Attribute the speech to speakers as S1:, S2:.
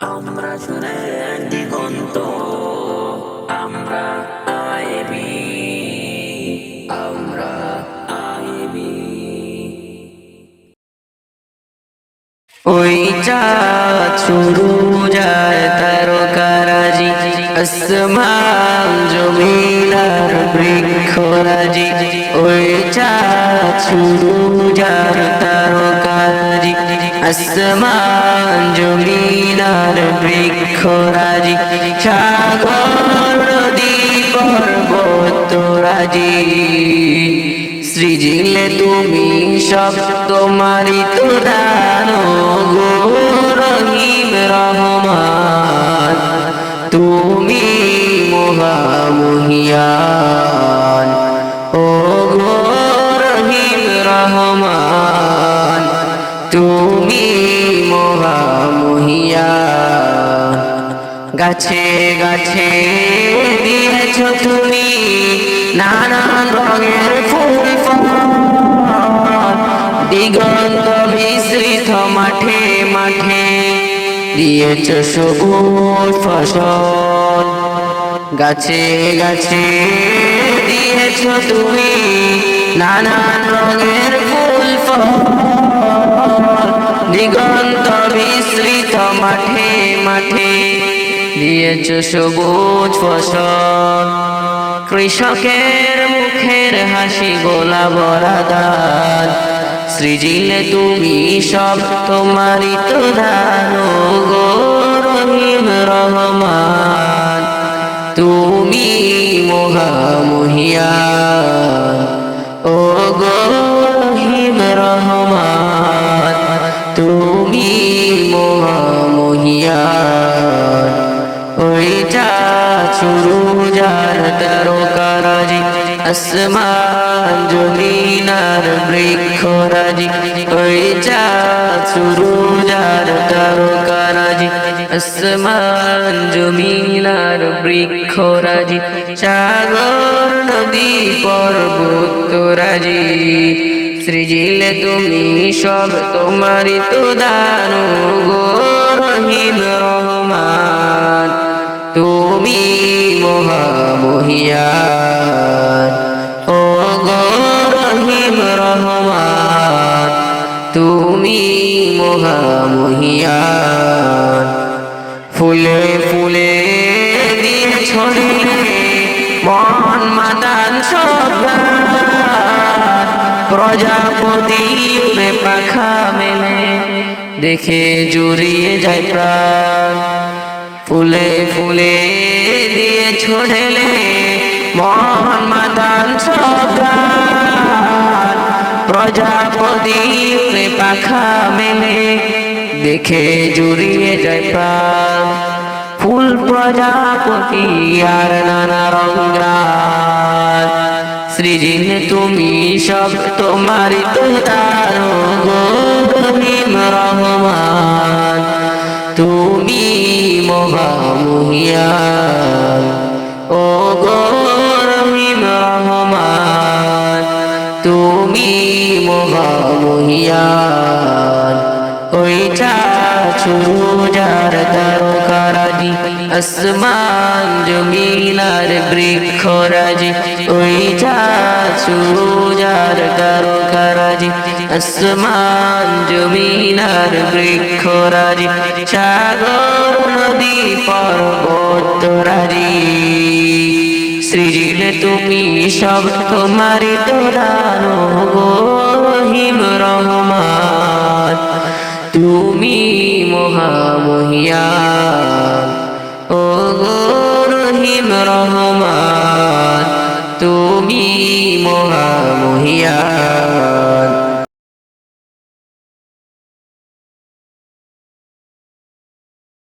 S1: আমরা সুরের দিগন্ত, আমরা আইবি, আমরা আইবি। ওই চাঁদ শুরু যায় তারকারাজি, আসমান জমিন আর বৃক্ষরাজি। ওই চাঁদ শুরু যায় তারকারাজি, আসমান জমিন আর বৃক্ষরাজি। সাগর নদী পর্বতরাজি, সৃজিলে তুমি সব, তোমারই তো দান গো রহিম রহমান। তুমি মহামহিয়ান ও গো রহিম রহমান, তুমি মহামহিয়ান। গাছে গাছে দিয়েছ তুমি নানান রঙের ফুল ফল, দিগন্ত বিস্তৃত মাঠে মাঠে দিয়েছ সবুজ ফসল। গাছে গাছে দিয়েছ তুমি নানান রঙের ফুল ফল, দিগন্ত বিস্তৃত মাঠে মাঠে দিয়েছ সবুজ ফসল। কৃষকের মুখের হাসি গোলা ভরা দান, সৃজিলে তুমি সব, তোমারই তো দান গো রহিম রহমান। তুমি মহামহিয়ান ও গো রহিম রহমান, তুমি মহামহিয়ান। ওই চাঁদ শুরু যার তারকারাজি, আসমান জমিন আর বৃক্ষরাজি। ওই চাঁদ শুরু যার তারকারাজি, আসমান জমিন আর বৃক্ষরাজি। সাগর নদী পর্বতরাজি, সৃজিলে তুমি সব, তোমারই তো দান গো রহিম রহমান। তুমি মহামহিয়ান ও গো রহিম রহমান, তুমি মহামহিয়ান। ফুলে ফুলে দিয়ে ছড়িয়ে মন মাতান সব, প্রজাপতি উড়ে পাখা মেলে দেখে জুড়িয়ে যায় প্রাণ। ফুলে ফুলে দিয়ে ছড়েলে মন মাতান সব, প্রজাপতি উড়ে পাখা মেলে দেখে জুড়িয়ে যায় প্রাণ। ফুল প্রজাপতি আর নানা রঙান, সৃজিলে তুমি সব, তোমারই তো দান গো রহিম রহমান। তুমি মহামহিয়ান ও গো রহিম রহমান, তুমি মহামহিয়ান। ওই চাঁদ শুরু যার তারকারাজি, আসমান জমিন আর বৃক্ষরাজি। ওই চাঁদ শুরু যার তারকারাজি, আসমান জমিন আর বৃক্ষরাজি। সাগর নদী পর্বতরাজি, সৃজিলে তুমি সব, তোমারই তো দান গো রহিম রহমান। তুমি মহামহিয়ান ও গো রহিম রহমান, তুমি মহামহিয়ান।